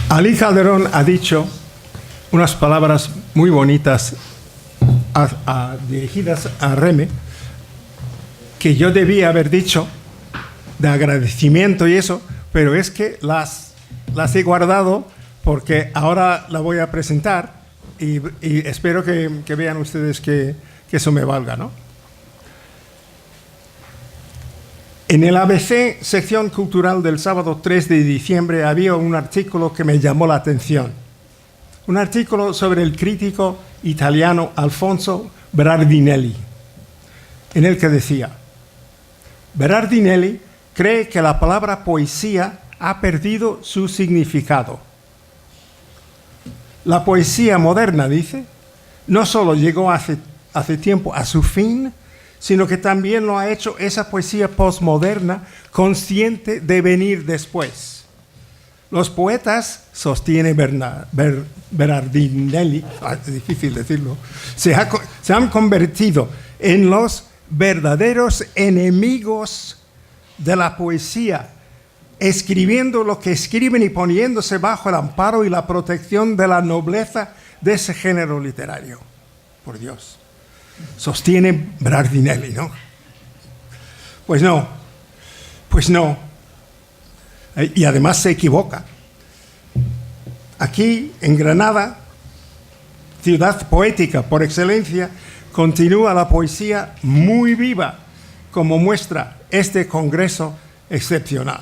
Alí Calderón ha dicho unas palabras muy bonitas dirigidas a Reme, que yo debía haber dicho de agradecimiento y eso, pero es que las he guardado porque ahora la voy a presentar y espero que vean ustedes que eso me valga, ¿no? En el ABC, sección cultural del sábado 3 de diciembre, había un artículo que me llamó la atención. Un artículo sobre el crítico italiano Alfonso Berardinelli, en el que decía: Berardinelli cree que la palabra poesía ha perdido su significado. La poesía moderna, dice, no solo llegó hace tiempo a su fin, sino que también lo ha hecho esa poesía postmoderna consciente de venir después. Los poetas, sostiene Berardinelli, es difícil decirlo, se han convertido en los verdaderos enemigos de la poesía, escribiendo lo que escriben y poniéndose bajo el amparo y la protección de la nobleza de ese género literario. Por Dios. Sostiene Berardinelli, ¿no? Pues no. Y además se equivoca. Aquí, en Granada, ciudad poética por excelencia, continúa la poesía muy viva, como muestra este congreso excepcional.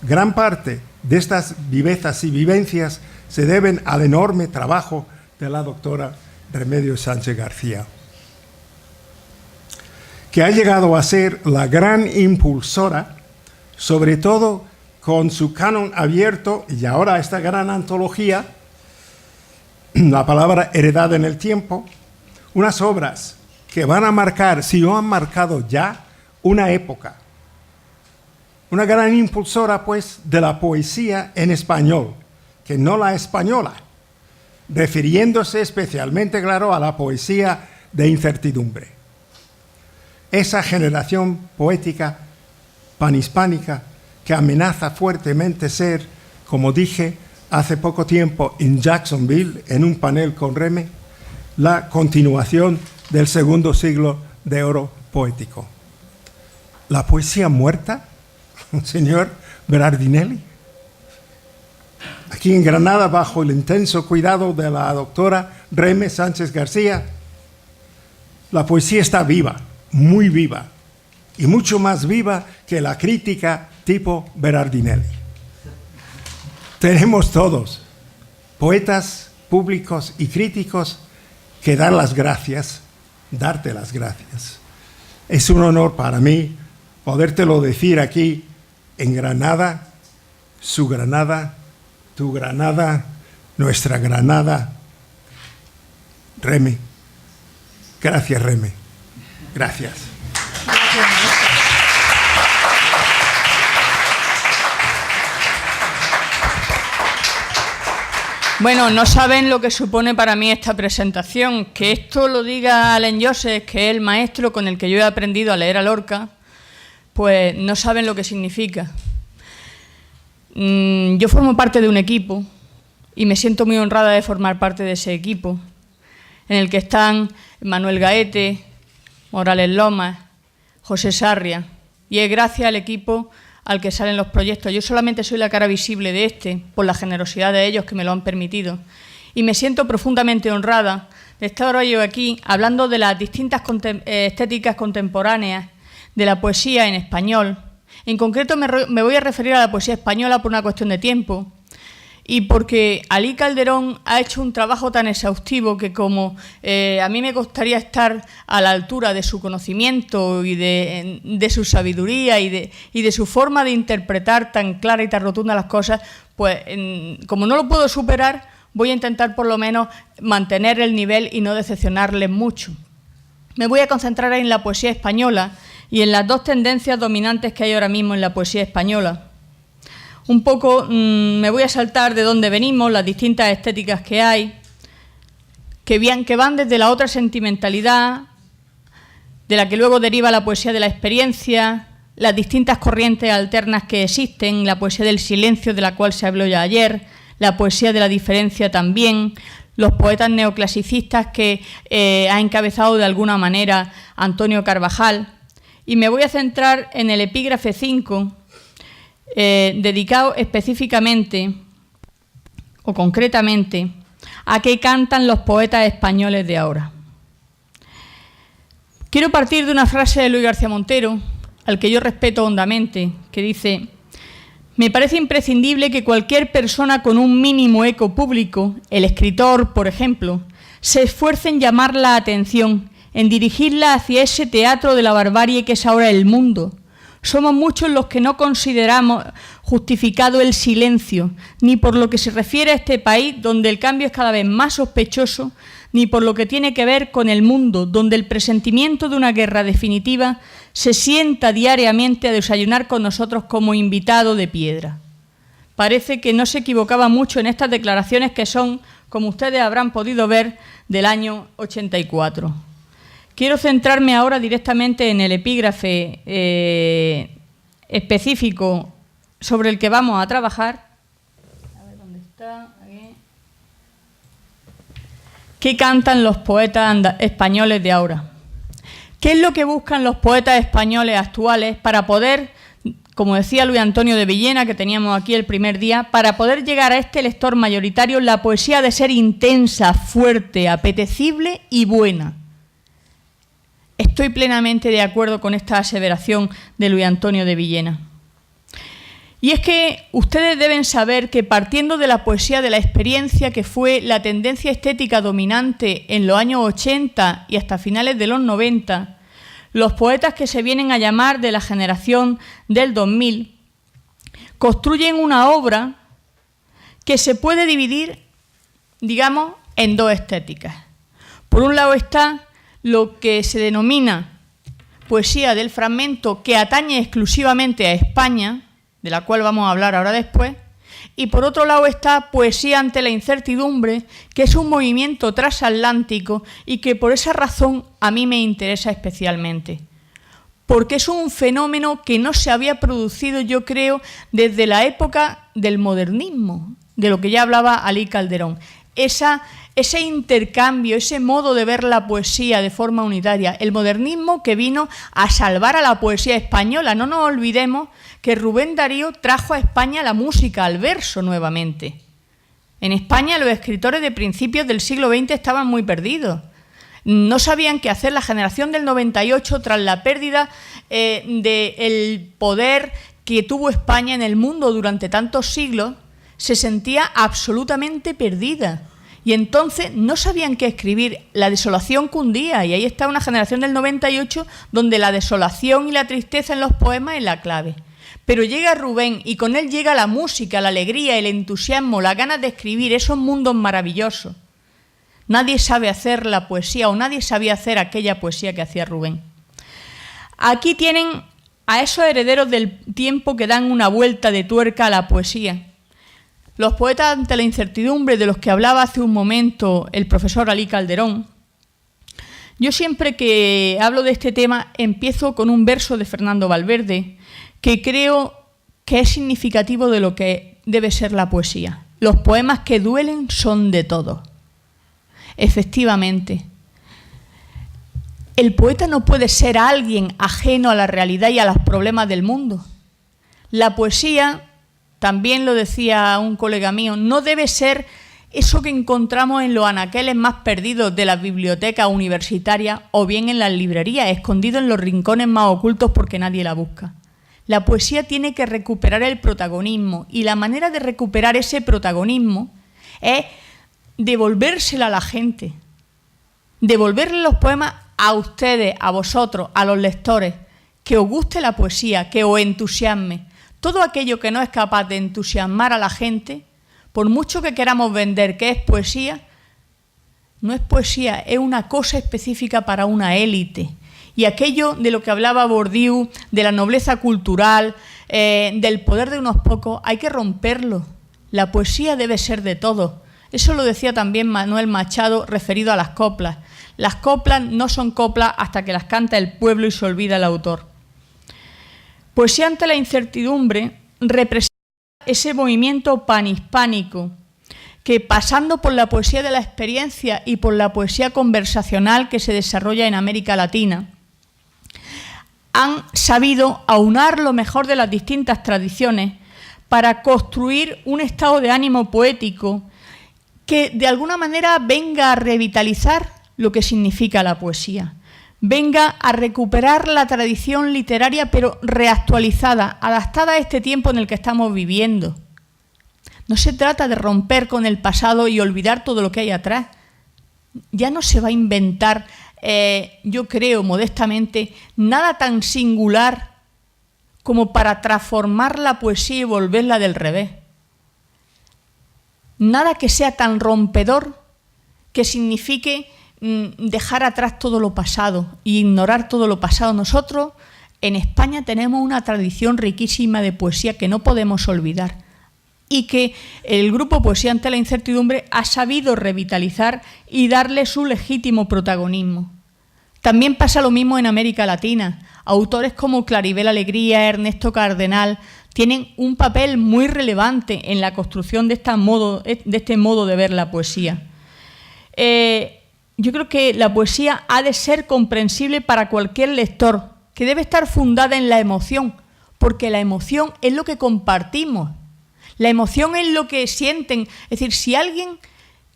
Gran parte de estas vivezas y vivencias se deben al enorme trabajo de la doctora Remedios Sánchez García, que ha llegado a ser la gran impulsora, sobre todo con su canon abierto y ahora esta gran antología, la palabra heredada en el tiempo, unas obras que van a marcar, si no han marcado ya, una época. Una gran impulsora, pues, de la poesía en español, que no la española, refiriéndose especialmente, claro, a la poesía de incertidumbre. Esa generación poética panhispánica que amenaza fuertemente ser, como dije hace poco tiempo en Jacksonville, en un panel con Reme, la continuación del segundo siglo de oro poético. ¿La poesía muerta, señor Berardinelli? Aquí en Granada, bajo el intenso cuidado de la doctora Reme Sánchez García, la poesía está viva, muy viva, y mucho más viva que la crítica tipo Berardinelli. Tenemos todos, poetas públicos y críticos, que dar las gracias, darte las gracias. Es un honor para mí podértelo decir aquí en Granada, su Granada, tu Granada, nuestra Granada. Reme. Gracias, Reme. Gracias. Bueno, no saben lo que supone para mí esta presentación. Que esto lo diga Allen Joseph, que es el maestro con el que yo he aprendido a leer a Lorca, pues no saben lo que significa. Yo formo parte de un equipo y me siento muy honrada de formar parte de ese equipo, en el que están Manuel Gaete, Morales Lomas, José Sarria, y es gracias al equipo al que salen los proyectos. Yo solamente soy la cara visible de este, por la generosidad de ellos que me lo han permitido, y me siento profundamente honrada de estar hoy aquí hablando de las distintas estéticas contemporáneas de la poesía en español. En concreto me voy a referir a la poesía española por una cuestión de tiempo y porque Alí Calderón ha hecho un trabajo tan exhaustivo que como a mí me gustaría estar a la altura de su conocimiento y de su sabiduría y de su forma de interpretar tan clara y tan rotunda las cosas, pues como no lo puedo superar, voy a intentar por lo menos mantener el nivel y no decepcionarles mucho. Me voy a concentrar en la poesía española y en las dos tendencias dominantes que hay ahora mismo en la poesía española. Un poco me voy a saltar de dónde venimos, las distintas estéticas que hay, que van desde la otra sentimentalidad, de la que luego deriva la poesía de la experiencia, las distintas corrientes alternas que existen, la poesía del silencio, de la cual se habló ya ayer, la poesía de la diferencia también, los poetas neoclasicistas que ha encabezado de alguna manera Antonio Carvajal. Y me voy a centrar en el epígrafe 5, dedicado específicamente o concretamente a qué cantan los poetas españoles de ahora. Quiero partir de una frase de Luis García Montero, al que yo respeto hondamente, que dice: me parece imprescindible que cualquier persona con un mínimo eco público, el escritor, por ejemplo, se esfuerce en llamar la atención, en dirigirla hacia ese teatro de la barbarie que es ahora el mundo. Somos muchos los que no consideramos justificado el silencio, ni por lo que se refiere a este país, donde el cambio es cada vez más sospechoso, ni por lo que tiene que ver con el mundo, donde el presentimiento de una guerra definitiva se sienta diariamente a desayunar con nosotros como invitado de piedra. Parece que no se equivocaba mucho en estas declaraciones que son, como ustedes habrán podido ver, del año 84. Quiero centrarme ahora directamente en el epígrafe específico sobre el que vamos a trabajar. A ver dónde está. Aquí. ¿Qué cantan los poetas españoles de ahora? ¿Qué es lo que buscan los poetas españoles actuales para poder, como decía Luis Antonio de Villena, que teníamos aquí el primer día, para poder llegar a este lector mayoritario, la poesía ha de ser intensa, fuerte, apetecible y buena? Estoy plenamente de acuerdo con esta aseveración de Luis Antonio de Villena. Y es que ustedes deben saber que partiendo de la poesía de la experiencia, que fue la tendencia estética dominante en los años 80 y hasta finales de los 90, los poetas que se vienen a llamar de la generación del 2000 construyen una obra que se puede dividir, digamos, en dos estéticas. Por un lado está lo que se denomina poesía del fragmento, que atañe exclusivamente a España, de la cual vamos a hablar ahora después, y por otro lado está poesía ante la incertidumbre, que es un movimiento transatlántico y que por esa razón a mí me interesa especialmente, porque es un fenómeno que no se había producido, yo creo, desde la época del modernismo, de lo que ya hablaba Alí Calderón. Ese intercambio, ese modo de ver la poesía de forma unitaria, el modernismo que vino a salvar a la poesía española. No nos olvidemos que Rubén Darío trajo a España la música, al verso nuevamente. En España los escritores de principios del siglo XX estaban muy perdidos. No sabían qué hacer. La generación del 98, tras la pérdida del poder que tuvo España en el mundo durante tantos siglos, se sentía absolutamente perdida. Y entonces no sabían qué escribir, la desolación cundía, y ahí está una generación del 98 donde la desolación y la tristeza en los poemas es la clave. Pero llega Rubén y con él llega la música, la alegría, el entusiasmo, las ganas de escribir esos mundos maravillosos. Nadie sabe hacer la poesía o nadie sabía hacer aquella poesía que hacía Rubén. Aquí tienen a esos herederos del tiempo que dan una vuelta de tuerca a la poesía. Los poetas ante la incertidumbre de los que hablaba hace un momento el profesor Alí Calderón. Yo siempre que hablo de este tema empiezo con un verso de Fernando Valverde que creo que es significativo de lo que debe ser la poesía. Los poemas que duelen son de todo. Efectivamente, el poeta no puede ser alguien ajeno a la realidad y a los problemas del mundo. La poesía, también lo decía un colega mío, no debe ser eso que encontramos en los anaqueles más perdidos de las bibliotecas universitarias o bien en las librerías, escondido en los rincones más ocultos porque nadie la busca. La poesía tiene que recuperar el protagonismo y la manera de recuperar ese protagonismo es devolvérsela a la gente, devolverle los poemas a ustedes, a vosotros, a los lectores, que os guste la poesía, que os entusiasme. Todo aquello que no es capaz de entusiasmar a la gente, por mucho que queramos vender que es poesía, no es poesía, es una cosa específica para una élite. Y aquello de lo que hablaba Bourdieu, de la nobleza cultural, del poder de unos pocos, hay que romperlo. La poesía debe ser de todos. Eso lo decía también Manuel Machado referido a las coplas. Las coplas no son coplas hasta que las canta el pueblo y se olvida el autor. Poesía ante la incertidumbre representa ese movimiento panhispánico que pasando por la poesía de la experiencia y por la poesía conversacional que se desarrolla en América Latina, han sabido aunar lo mejor de las distintas tradiciones para construir un estado de ánimo poético que de alguna manera venga a revitalizar lo que significa la poesía, venga a recuperar la tradición literaria pero reactualizada, adaptada a este tiempo en el que estamos viviendo. No se trata de romper con el pasado y olvidar todo lo que hay atrás. Ya no se va a inventar, yo creo modestamente, nada tan singular como para transformar la poesía y volverla del revés. Nada que sea tan rompedor que signifique dejar atrás todo lo pasado e ignorar todo lo pasado. Nosotros en España tenemos una tradición riquísima de poesía que no podemos olvidar y que el grupo Poesía ante la incertidumbre ha sabido revitalizar y darle su legítimo protagonismo. También pasa lo mismo en América Latina. Autores como Claribel Alegría, Ernesto Cardenal, tienen un papel muy relevante en la construcción de este modo de ver la poesía. Yo creo que la poesía ha de ser comprensible para cualquier lector, que debe estar fundada en la emoción, porque la emoción es lo que compartimos, la emoción es lo que sienten. Es decir, si alguien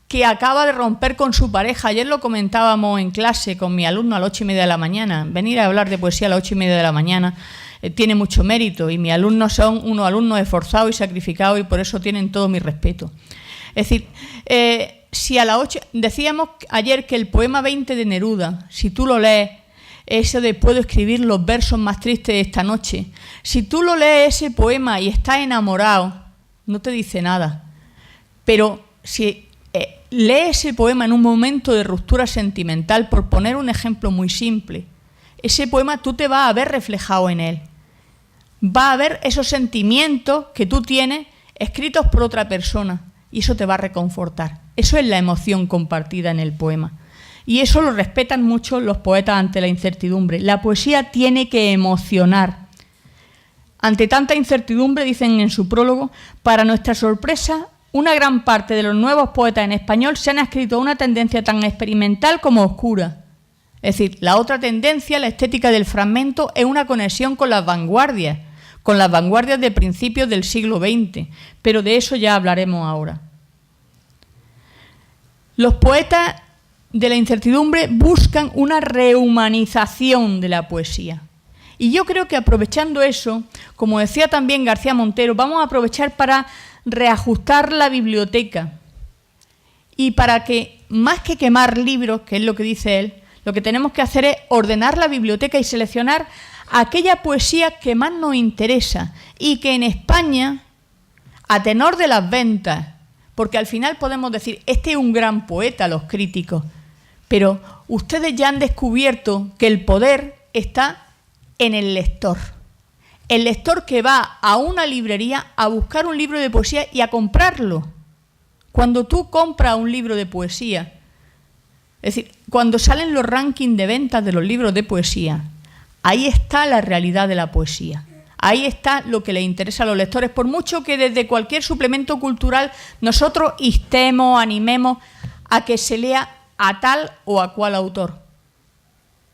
que acaba de romper con su pareja, ayer lo comentábamos en clase con mi alumno a las 8:30 de la mañana, venir a hablar de poesía a las 8:30 de la mañana tiene mucho mérito y mis alumnos son unos alumnos esforzados y sacrificados y por eso tienen todo mi respeto. Es decir, si a las 8, decíamos ayer que el poema 20 de Neruda, si tú lo lees, eso de puedo escribir los versos más tristes de esta noche, si tú lo lees ese poema y estás enamorado, no te dice nada. Pero si lees ese poema en un momento de ruptura sentimental, por poner un ejemplo muy simple, ese poema tú te vas a ver reflejado en él. Va a ver esos sentimientos que tú tienes escritos por otra persona y eso te va a reconfortar. Eso es la emoción compartida en el poema. Y eso lo respetan mucho los poetas ante la incertidumbre. La poesía tiene que emocionar. Ante tanta incertidumbre, dicen en su prólogo, para nuestra sorpresa, una gran parte de los nuevos poetas en español se han adscrito a una tendencia tan experimental como oscura. Es decir, la otra tendencia, la estética del fragmento, es una conexión con las vanguardias de principios del siglo XX, pero de eso ya hablaremos ahora. Los poetas de la incertidumbre buscan una rehumanización de la poesía. Y yo creo que aprovechando eso, como decía también García Montero, vamos a aprovechar para reajustar la biblioteca y para que, más que quemar libros, que es lo que dice él, lo que tenemos que hacer es ordenar la biblioteca y seleccionar aquella poesía que más nos interesa y que en España, a tenor de las ventas, porque al final podemos decir, este es un gran poeta, los críticos, pero ustedes ya han descubierto que el poder está en el lector. El lector que va a una librería a buscar un libro de poesía y a comprarlo. Cuando tú compras un libro de poesía, es decir, cuando salen los rankings de ventas de los libros de poesía, ahí está la realidad de la poesía. Ahí está lo que les interesa a los lectores, por mucho que desde cualquier suplemento cultural nosotros instemos, animemos a que se lea a tal o a cual autor.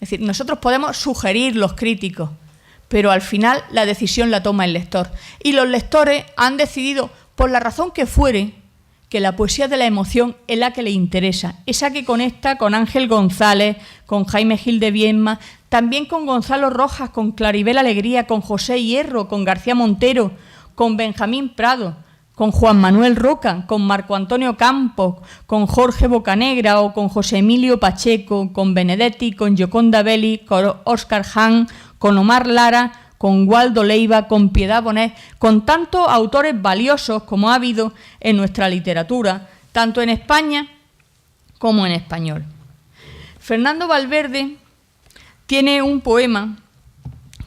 Es decir, nosotros podemos sugerir los críticos, pero al final la decisión la toma el lector. Y los lectores han decidido, por la razón que fuere, que la poesía de la emoción es la que les interesa, esa que conecta con Ángel González, con Jaime Gil de Viedma, también con Gonzalo Rojas, con Claribel Alegría, con José Hierro, con García Montero, con Benjamín Prado, con Juan Manuel Roca, con Marco Antonio Campos, con Jorge Bocanegra o con José Emilio Pacheco, con Benedetti, con Gioconda Belli, con Óscar Hahn, con Omar Lara, con Waldo Leiva, con Piedad Bonet, con tantos autores valiosos como ha habido en nuestra literatura, tanto en España como en español. Fernando Valverde tiene un poema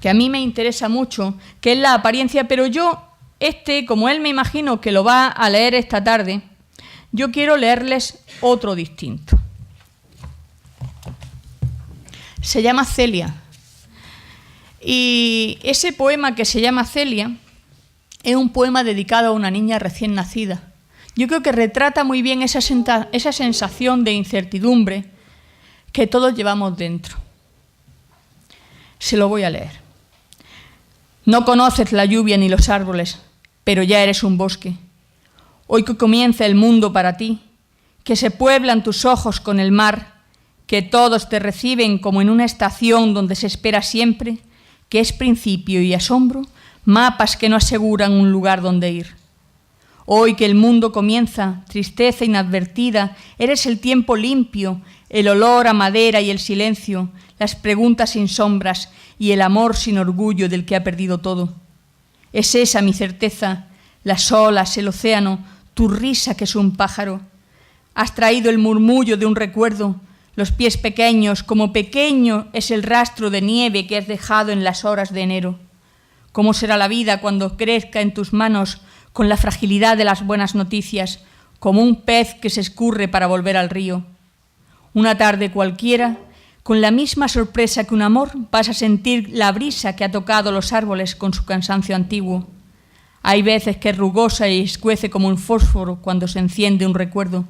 que a mí me interesa mucho, que es La apariencia, pero yo, como él me imagino que lo va a leer esta tarde, yo quiero leerles otro distinto. Se llama Celia. Y ese poema que se llama Celia es un poema dedicado a una niña recién nacida. yo creo que retrata muy bien esa sensación de incertidumbre que todos llevamos dentro. Se lo voy a leer. No conoces la lluvia ni los árboles, pero ya eres un bosque. Hoy que comienza el mundo para ti, que se pueblan tus ojos con el mar, que todos te reciben como en una estación donde se espera siempre, que es principio y asombro, mapas que no aseguran un lugar donde ir. Hoy que el mundo comienza, tristeza inadvertida, eres el tiempo limpio, el olor a madera y el silencio, las preguntas sin sombras y el amor sin orgullo del que ha perdido todo. Es esa mi certeza, las olas, el océano, tu risa que es un pájaro. Has traído el murmullo de un recuerdo, los pies pequeños, como pequeño es el rastro de nieve que has dejado en las horas de enero. ¿Cómo será la vida cuando crezca en tus manos con la fragilidad de las buenas noticias, como un pez que se escurre para volver al río? Una tarde cualquiera, con la misma sorpresa que un amor, vas a sentir la brisa que ha tocado los árboles con su cansancio antiguo. Hay veces que es rugosa y escuece como un fósforo cuando se enciende un recuerdo.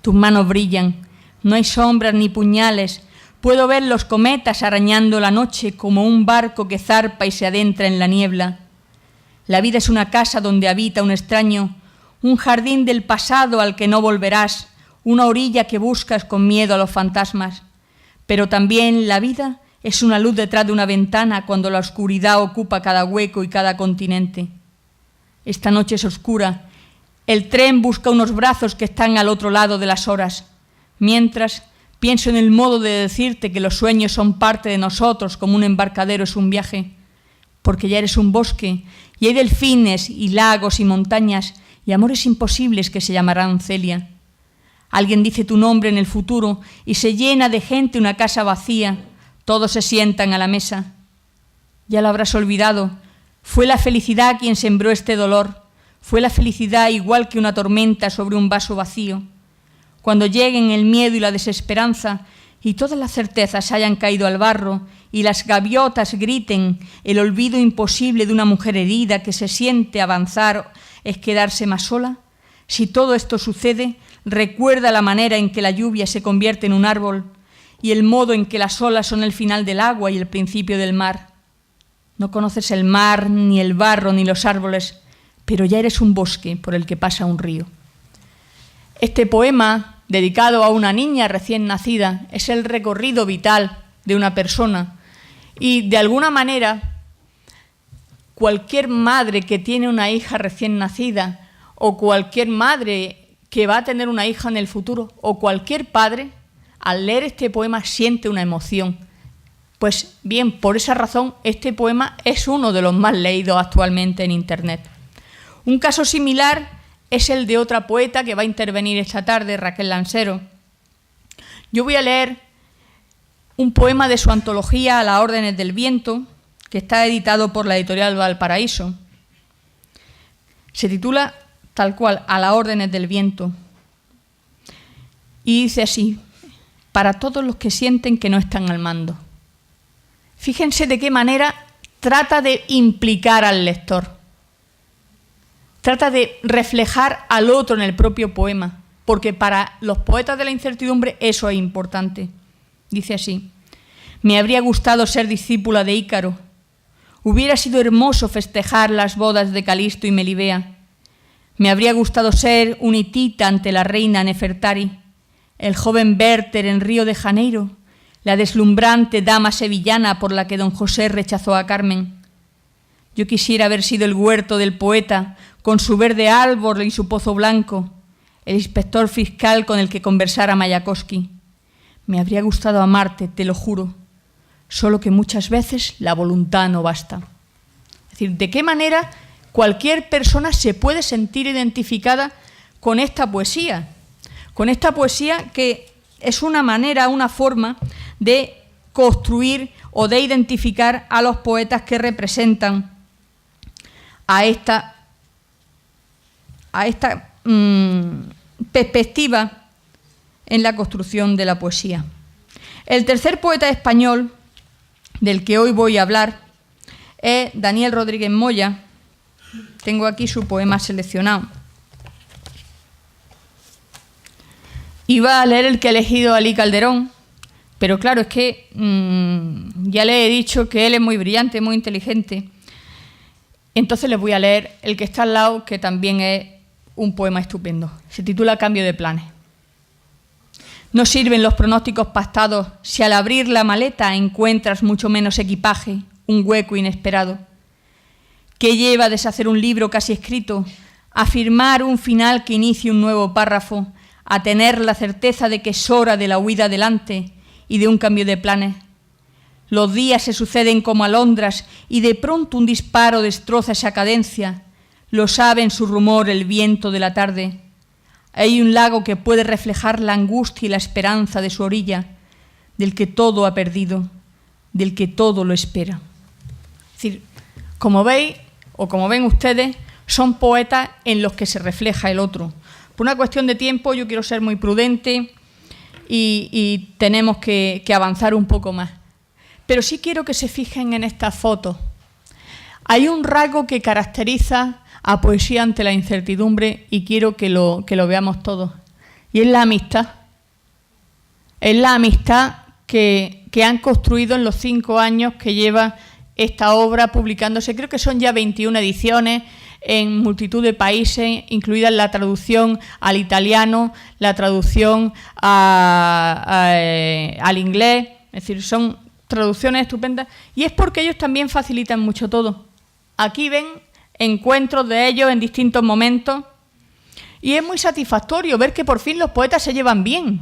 Tus manos brillan, no hay sombras ni puñales. Puedo ver los cometas arañando la noche como un barco que zarpa y se adentra en la niebla. La vida es una casa donde habita un extraño, un jardín del pasado al que no volverás, una orilla que buscas con miedo a los fantasmas. Pero también la vida es una luz detrás de una ventana cuando la oscuridad ocupa cada hueco y cada continente. Esta noche es oscura. El tren busca unos brazos que están al otro lado de las horas. Mientras, pienso en el modo de decirte que los sueños son parte de nosotros como un embarcadero es un viaje. Porque ya eres un bosque y hay delfines y lagos y montañas y amores imposibles que se llamarán Celia. Alguien dice tu nombre en el futuro y se llena de gente una casa vacía. Todos se sientan a la mesa. Ya lo habrás olvidado. Fue la felicidad quien sembró este dolor. Fue la felicidad igual que una tormenta sobre un vaso vacío. Cuando lleguen el miedo y la desesperanza y todas las certezas hayan caído al barro y las gaviotas griten el olvido imposible de una mujer herida que se siente avanzar es quedarse más sola, si todo esto sucede, recuerda la manera en que la lluvia se convierte en un árbol y el modo en que las olas son el final del agua y el principio del mar. No conoces el mar, ni el barro, ni los árboles, pero ya eres un bosque por el que pasa un río. Este poema, dedicado a una niña recién nacida, es el recorrido vital de una persona y, de alguna manera, cualquier madre que tiene una hija recién nacida o cualquier madre que va a tener una hija en el futuro o cualquier padre, al leer este poema siente una emoción. Pues bien, por esa razón, este poema es uno de los más leídos actualmente en Internet. Un caso similar es el de otra poeta que va a intervenir esta tarde, Raquel Lansero. Yo voy a leer un poema de su antología A las órdenes del viento, que está editado por la editorial Valparaíso. Se titula tal cual, A las órdenes del viento. Y dice así: para todos los que sienten que no están al mando. Fíjense de qué manera trata de implicar al lector. Trata de reflejar al otro en el propio poema, porque para los poetas de la incertidumbre eso es importante. Dice así: me habría gustado ser discípula de Ícaro. Hubiera sido hermoso festejar las bodas de Calisto y Melibea. Me habría gustado ser un hitita ante la reina Nefertari, el joven Werther en Río de Janeiro, la deslumbrante dama sevillana por la que don José rechazó a Carmen. Yo quisiera haber sido el huerto del poeta, con su verde árbol y su pozo blanco, el inspector fiscal con el que conversara Mayakovsky. Me habría gustado amarte, te lo juro, solo que muchas veces la voluntad no basta. Es decir, ¿de qué manera cualquier persona se puede sentir identificada con esta poesía? Con esta poesía que es una manera, una forma de construir o de identificar a los poetas que representan a esta perspectiva en la construcción de la poesía. El tercer poeta español del que hoy voy a hablar es Daniel Rodríguez Moya. Tengo aquí su poema seleccionado. Iba a leer el que ha elegido Alí Calderón, pero claro, es que ya le he dicho que él es muy brillante, muy inteligente. Entonces les voy a leer el que está al lado, que también es un poema estupendo. Se titula Cambio de planes. No sirven los pronósticos pactados si al abrir la maleta encuentras mucho menos equipaje, un hueco inesperado. ¿Qué lleva a deshacer un libro casi escrito, a firmar un final que inicie un nuevo párrafo, a tener la certeza de que es hora de la huida adelante y de un cambio de planes? Los días se suceden como alondras y de pronto un disparo destroza esa cadencia. Lo sabe en su rumor el viento de la tarde. Hay un lago que puede reflejar la angustia y la esperanza de su orilla, del que todo ha perdido, del que todo lo espera. Es decir, como veis, o como ven ustedes, son poetas en los que se refleja el otro. Por una cuestión de tiempo yo quiero ser muy prudente y tenemos que avanzar un poco más. Pero sí quiero que se fijen en estas fotos. Hay un rasgo que caracteriza a Poesía ante la incertidumbre y quiero que lo veamos todos. Y es la amistad. Es la amistad que han construido en los 5 años que lleva esta obra publicándose. Creo que son ya 21 ediciones en multitud de países, incluida la traducción al italiano, la traducción al inglés. Es decir, son traducciones estupendas. Y es porque ellos también facilitan mucho todo. Aquí ven encuentros de ellos en distintos momentos y es muy satisfactorio ver que por fin los poetas se llevan bien,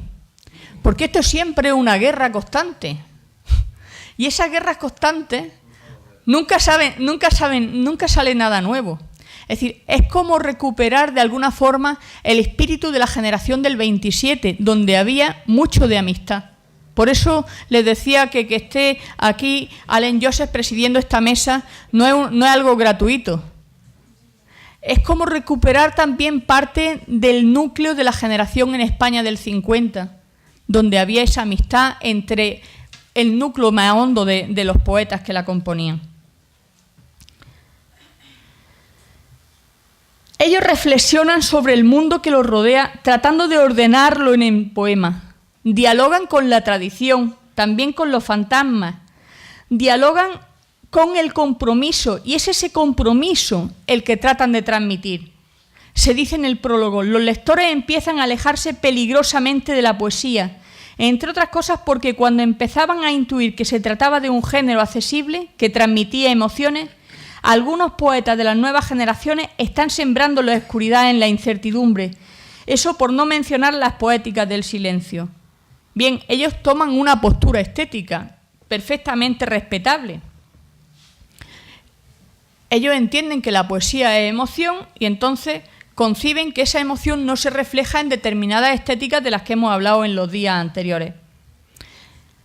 porque esto es siempre una guerra constante y esas guerras constantes nunca sale nada nuevo. Es decir, es como recuperar de alguna forma el espíritu de la generación del 27, donde había mucho de amistad. Por eso les decía que esté aquí Allen Joseph presidiendo esta mesa no es algo gratuito. Es como recuperar también parte del núcleo de la generación en España del 50, donde había esa amistad entre el núcleo más hondo de los poetas que la componían. Ellos reflexionan sobre el mundo que los rodea, tratando de ordenarlo en el poema. Dialogan con la tradición, también con los fantasmas. Dialogan con el compromiso, y es ese compromiso el que tratan de transmitir. Se dice en el prólogo, los lectores empiezan a alejarse peligrosamente de la poesía, entre otras cosas porque cuando empezaban a intuir que se trataba de un género accesible, que transmitía emociones, algunos poetas de las nuevas generaciones están sembrando la oscuridad en la incertidumbre, eso por no mencionar las poéticas del silencio. Bien, ellos toman una postura estética perfectamente respetable. Ellos entienden que la poesía es emoción y entonces conciben que esa emoción no se refleja en determinadas estéticas de las que hemos hablado en los días anteriores.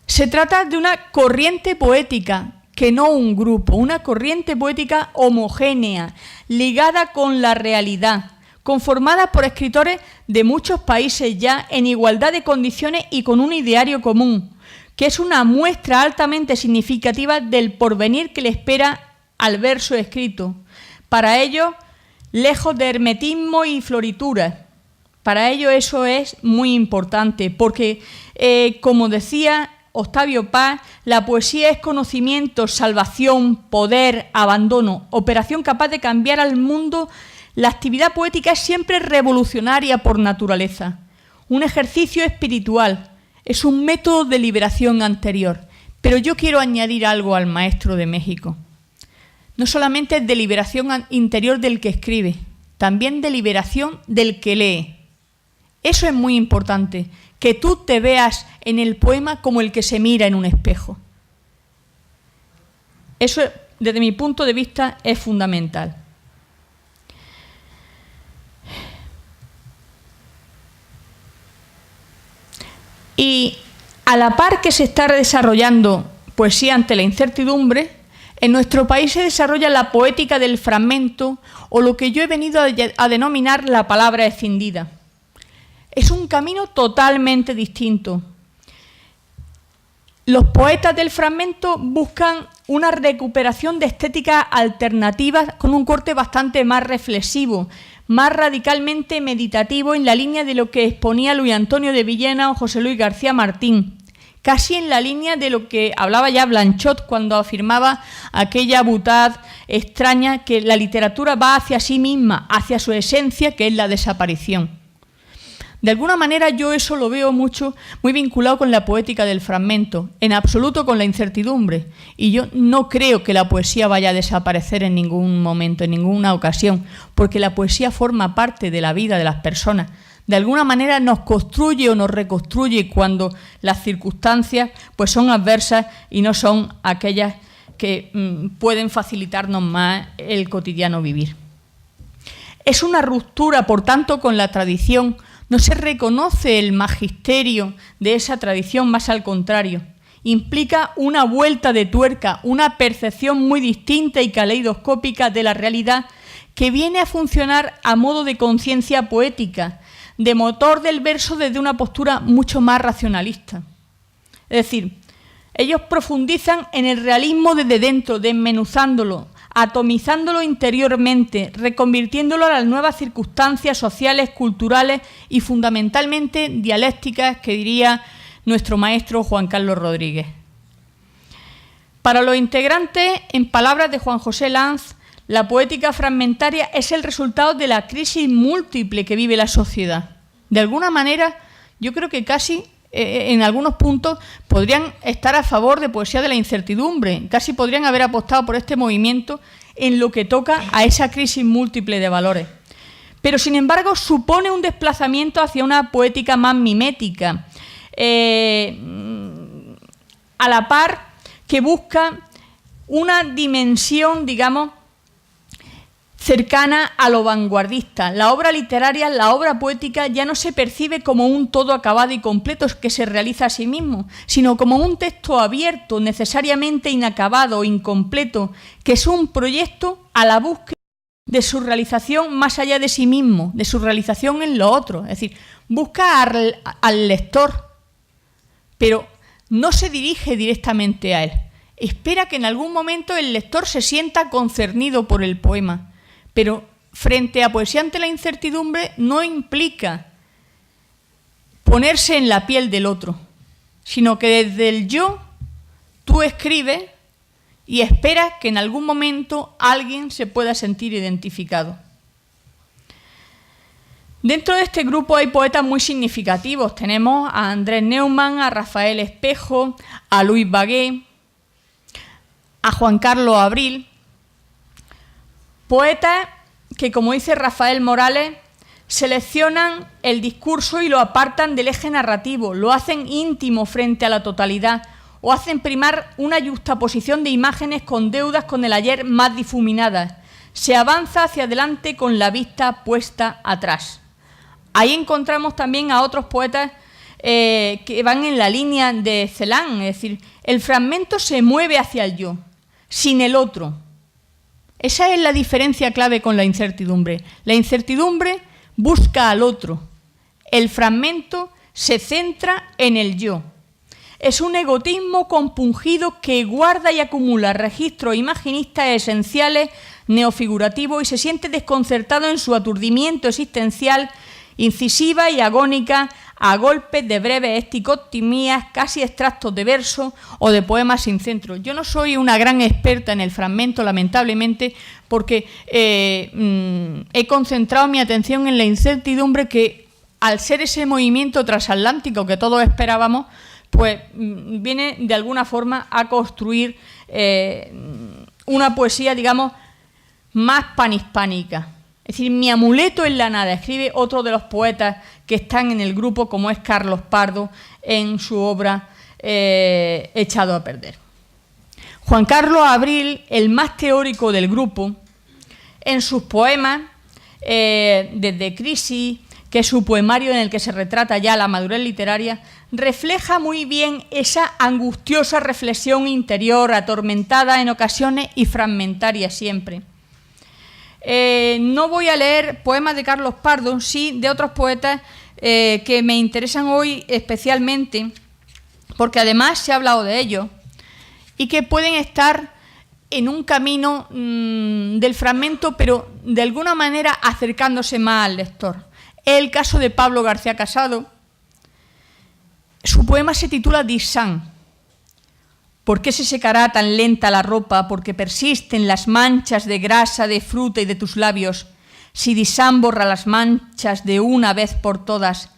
Se trata de una corriente poética, que no un grupo, una corriente poética homogénea, ligada con la realidad, conformada por escritores de muchos países ya en igualdad de condiciones y con un ideario común, que es una muestra altamente significativa del porvenir que le espera al verso escrito. Para ellos, lejos de hermetismo y florituras, para ellos eso es muy importante, porque, como decía Octavio Paz, la poesía es conocimiento, salvación, poder, abandono, operación capaz de cambiar al mundo. La actividad poética es siempre revolucionaria por naturaleza, un ejercicio espiritual, es un método de liberación anterior. Pero yo quiero añadir algo al maestro de México. No solamente de liberación interior del que escribe, también de liberación del que lee. Eso es muy importante, que tú te veas en el poema como el que se mira en un espejo. Eso, desde mi punto de vista, es fundamental. Y a la par que se está desarrollando poesía ante la incertidumbre, en nuestro país se desarrolla la poética del fragmento, o lo que yo he venido a denominar la palabra escindida. Es un camino totalmente distinto. Los poetas del fragmento buscan una recuperación de estéticas alternativas con un corte bastante más reflexivo, más radicalmente meditativo, en la línea de lo que exponía Luis Antonio de Villena o José Luis García Martín, casi en la línea de lo que hablaba ya Blanchot cuando afirmaba aquella boutade extraña, que la literatura va hacia sí misma, hacia su esencia, que es la desaparición. De alguna manera yo eso lo veo mucho, muy vinculado con la poética del fragmento, en absoluto con la incertidumbre. Y yo no creo que la poesía vaya a desaparecer en ningún momento, en ninguna ocasión, porque la poesía forma parte de la vida de las personas. De alguna manera nos construye o nos reconstruye cuando las circunstancias pues son adversas y no son aquellas que pueden facilitarnos más el cotidiano vivir. Es una ruptura, por tanto, con la tradición. No se reconoce el magisterio de esa tradición, más al contrario. Implica una vuelta de tuerca, una percepción muy distinta y caleidoscópica de la realidad que viene a funcionar a modo de conciencia poética, de motor del verso desde una postura mucho más racionalista. Es decir, ellos profundizan en el realismo desde dentro, desmenuzándolo, atomizándolo interiormente, reconvirtiéndolo a las nuevas circunstancias sociales, culturales y fundamentalmente dialécticas, que diría nuestro maestro Juan Carlos Rodríguez. Para los integrantes, en palabras de Juan José Lanz, la poética fragmentaria es el resultado de la crisis múltiple que vive la sociedad. De alguna manera, yo creo que casi en algunos puntos podrían estar a favor de poesía de la incertidumbre, casi podrían haber apostado por este movimiento en lo que toca a esa crisis múltiple de valores. Pero, sin embargo, supone un desplazamiento hacia una poética más mimética, a la par que busca una dimensión, digamos, cercana a lo vanguardista. La obra literaria, la obra poética, ya no se percibe como un todo acabado y completo que se realiza a sí mismo, sino como un texto abierto, necesariamente inacabado o incompleto, que es un proyecto a la búsqueda de su realización más allá de sí mismo, de su realización en lo otro. Es decir, busca al lector, pero no se dirige directamente a él. Espera que en algún momento el lector se sienta concernido por el poema. Pero frente a Poesía ante la incertidumbre no implica ponerse en la piel del otro, sino que desde el yo tú escribes y esperas que en algún momento alguien se pueda sentir identificado. Dentro de este grupo hay poetas muy significativos. Tenemos a Andrés Neumann, a Rafael Espejo, a Luis Bagué, a Juan Carlos Abril. Poetas que, como dice Rafael Morales, seleccionan el discurso y lo apartan del eje narrativo, lo hacen íntimo frente a la totalidad o hacen primar una yuxtaposición de imágenes con deudas con el ayer más difuminadas. Se avanza hacia adelante con la vista puesta atrás. Ahí encontramos también a otros poetas que van en la línea de Celan, es decir, el fragmento se mueve hacia el yo, sin el otro. Esa es la diferencia clave con la incertidumbre. La incertidumbre busca al otro. El fragmento se centra en el yo. Es un egotismo compungido que guarda y acumula registros imaginistas esenciales, neofigurativos, y se siente desconcertado en su aturdimiento existencial, incisiva y agónica, a golpes de breves esticotomías, casi extractos de verso o de poemas sin centro. Yo no soy una gran experta en el fragmento, lamentablemente, porque he concentrado mi atención en la incertidumbre que, al ser ese movimiento transatlántico que todos esperábamos, pues viene de alguna forma a construir una poesía, digamos, más panhispánica. Es decir, mi amuleto en la nada, escribe otro de los poetas que están en el grupo, como es Carlos Pardo, en su obra Echado a perder. Juan Carlos Abril, el más teórico del grupo, en sus poemas, desde Crisis, que es su poemario en el que se retrata ya la madurez literaria, refleja muy bien esa angustiosa reflexión interior, atormentada en ocasiones y fragmentaria siempre. No voy a leer poemas de Carlos Pardo, sí de otros poetas que me interesan hoy especialmente, porque además se ha hablado de ellos y que pueden estar en un camino del fragmento, pero de alguna manera acercándose más al lector. Es el caso de Pablo García Casado. Su poema se titula Dissan. ¿Por qué se secará tan lenta la ropa? Porque persisten las manchas de grasa, de fruta y de tus labios. Si Dissan borra las manchas de una vez por todas,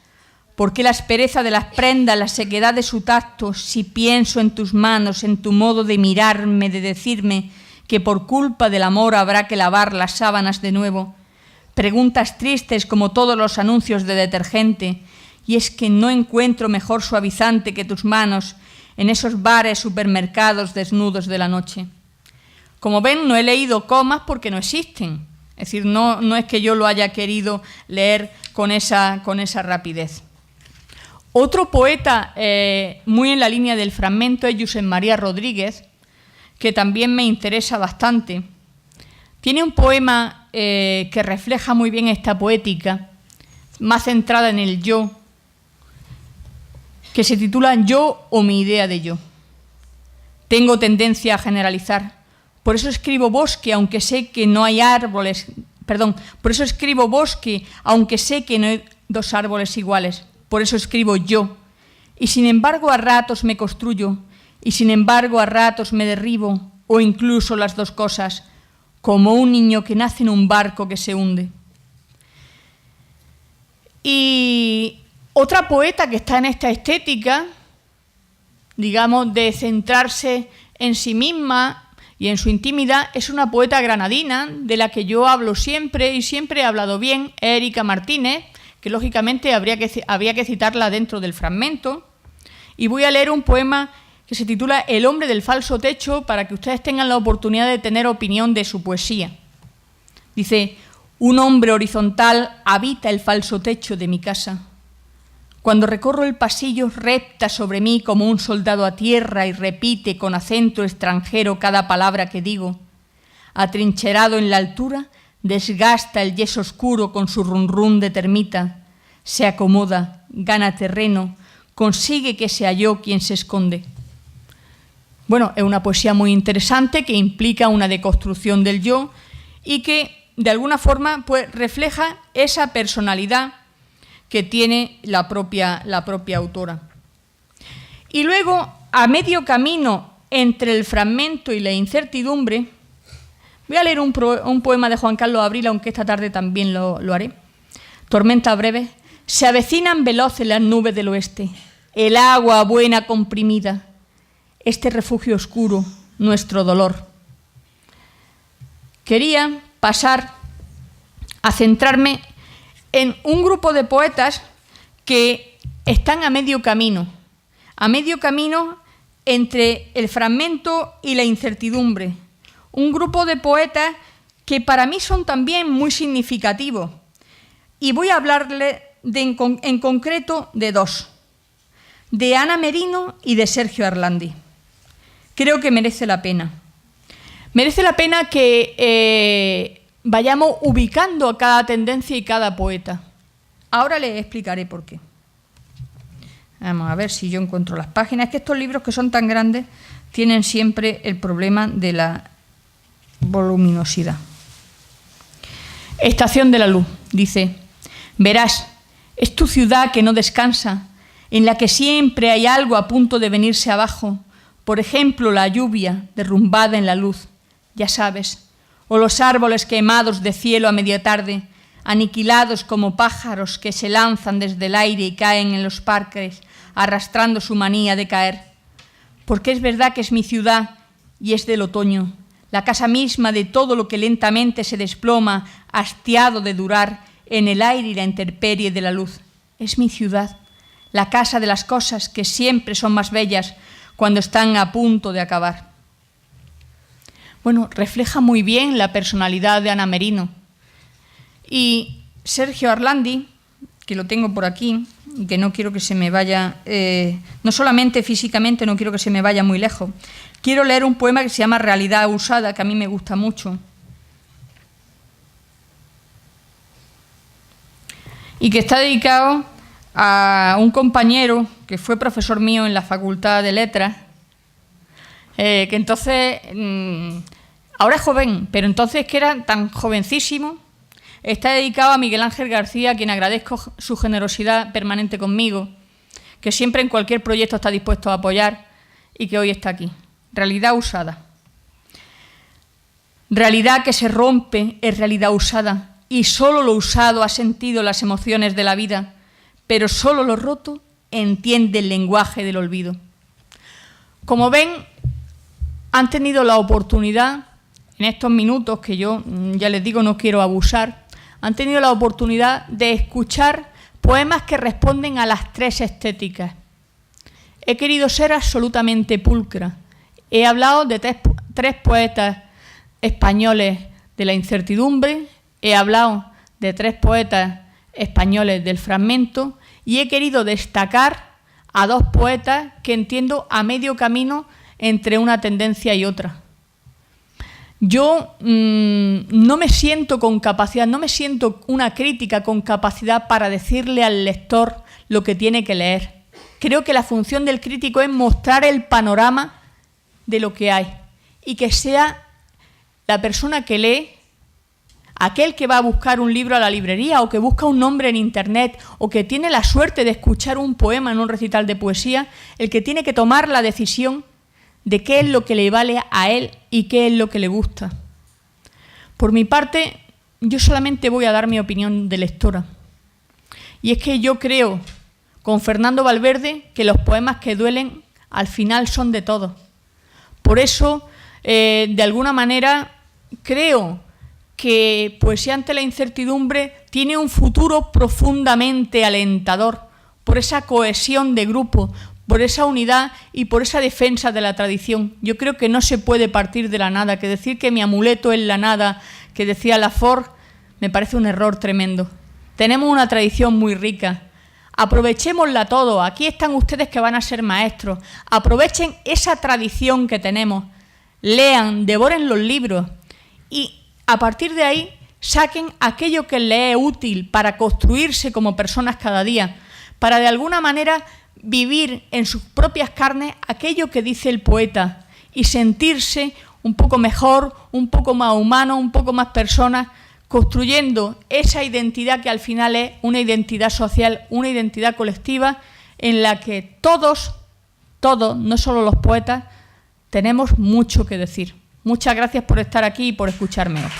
¿por qué la aspereza de las prendas, la sequedad de su tacto? Si pienso en tus manos, en tu modo de mirarme, de decirme que por culpa del amor habrá que lavar las sábanas de nuevo. Preguntas tristes como todos los anuncios de detergente. Y es que no encuentro mejor suavizante que tus manos en esos bares, supermercados desnudos de la noche. Como ven, no he leído comas porque no existen. Es decir, no es que yo lo haya querido leer con esa rapidez. Otro poeta muy en la línea del fragmento es Josep María Rodríguez, que también me interesa bastante. Tiene un poema que refleja muy bien esta poética, más centrada en el yo, que se titula Yo o mi idea de yo. Tengo tendencia a generalizar, por eso escribo bosque, aunque sé que no hay árboles, por eso escribo bosque, aunque sé que no hay dos árboles iguales, por eso escribo yo, y sin embargo a ratos me construyo, y sin embargo a ratos me derribo, o incluso las dos cosas, como un niño que nace en un barco que se hunde. Y otra poeta que está en esta estética, digamos, de centrarse en sí misma y en su intimidad, es una poeta granadina de la que yo hablo siempre y siempre he hablado bien, Erika Martínez, que lógicamente habría que citarla dentro del fragmento. Y voy a leer un poema que se titula El hombre del falso techo para que ustedes tengan la oportunidad de tener opinión de su poesía. Dice: un hombre horizontal habita el falso techo de mi casa. Cuando recorro el pasillo repta sobre mí como un soldado a tierra y repite con acento extranjero cada palabra que digo. Atrincherado en la altura, desgasta el yeso oscuro con su run de termita. Se acomoda, gana terreno, consigue que sea yo quien se esconde. Bueno, es una poesía muy interesante que implica una deconstrucción del yo y que de alguna forma pues refleja esa personalidad que tiene la propia autora. Y luego, a medio camino entre el fragmento y la incertidumbre, voy a leer un poema de Juan Carlos Abril, aunque esta tarde también lo haré. Tormenta breve. Se avecinan veloces las nubes del oeste, el agua buena comprimida, este refugio oscuro, nuestro dolor. Quería pasar a centrarme en un grupo de poetas que están a medio camino entre el fragmento y la incertidumbre. Un grupo de poetas que para mí son también muy significativos. Y voy a hablarle en concreto de dos, de Ana Merino y de Sergio Arlandi. Creo que merece la pena. Merece la pena que vayamos ubicando a cada tendencia y cada poeta. Ahora les explicaré por qué. Vamos a ver si yo encuentro las páginas. Es que estos libros que son tan grandes tienen siempre el problema de la voluminosidad. Estación de la luz, dice: verás, es tu ciudad que no descansa, en la que siempre hay algo a punto de venirse abajo, por ejemplo la lluvia derrumbada en la luz, ya sabes, o los árboles quemados de cielo a media tarde, aniquilados como pájaros que se lanzan desde el aire y caen en los parques, arrastrando su manía de caer. Porque es verdad que es mi ciudad y es del otoño, la casa misma de todo lo que lentamente se desploma, hastiado de durar en el aire y la intemperie de la luz. Es mi ciudad, la casa de las cosas que siempre son más bellas cuando están a punto de acabar. Bueno, refleja muy bien la personalidad de Ana Merino. Y Sergio Arlandi, que lo tengo por aquí, y que no quiero que se me vaya, no solamente físicamente no quiero que se me vaya muy lejos, quiero leer un poema que se llama Realidad usada, que a mí me gusta mucho. Y que está dedicado a un compañero que fue profesor mío en la Facultad de Letras, que entonces Ahora es joven, pero entonces que era tan jovencísimo. Está dedicado a Miguel Ángel García, a quien agradezco su generosidad permanente conmigo, que siempre en cualquier proyecto está dispuesto a apoyar y que hoy está aquí. Realidad usada. Realidad que se rompe es realidad usada, y solo lo usado ha sentido las emociones de la vida, pero solo lo roto entiende el lenguaje del olvido. Como ven, han tenido la oportunidad, en estos minutos que yo, ya les digo, no quiero abusar, han tenido la oportunidad de escuchar poemas que responden a las tres estéticas. He querido ser absolutamente pulcra. He hablado de tres poetas españoles de la incertidumbre, he hablado de tres poetas españoles del fragmento y he querido destacar a dos poetas que entiendo a medio camino entre una tendencia y otra. Yo no me siento con capacidad, no me siento una crítica con capacidad para decirle al lector lo que tiene que leer. Creo que la función del crítico es mostrar el panorama de lo que hay y que sea la persona que lee, aquel que va a buscar un libro a la librería o que busca un nombre en internet o que tiene la suerte de escuchar un poema en un recital de poesía, el que tiene que tomar la decisión de qué es lo que le vale a él y qué es lo que le gusta. Por mi parte, yo solamente voy a dar mi opinión de lectora. Y es que yo creo, con Fernando Valverde, que los poemas que duelen al final son de todos. Por eso, de alguna manera, creo que Poesía ante la incertidumbre tiene un futuro profundamente alentador por esa cohesión de grupo, por esa unidad y por esa defensa de la tradición. Yo creo que no se puede partir de la nada, que decir que mi amuleto es la nada, que decía Lafort, me parece un error tremendo. Tenemos una tradición muy rica. Aprovechémosla todo. Aquí están ustedes que van a ser maestros. Aprovechen esa tradición que tenemos. Lean, devoren los libros y a partir de ahí saquen aquello que les es útil para construirse como personas cada día, para de alguna manera vivir en sus propias carnes aquello que dice el poeta y sentirse un poco mejor, un poco más humano, un poco más persona, construyendo esa identidad que al final es una identidad social, una identidad colectiva en la que todos, no solo los poetas, tenemos mucho que decir. Muchas gracias por estar aquí y por escucharme hoy.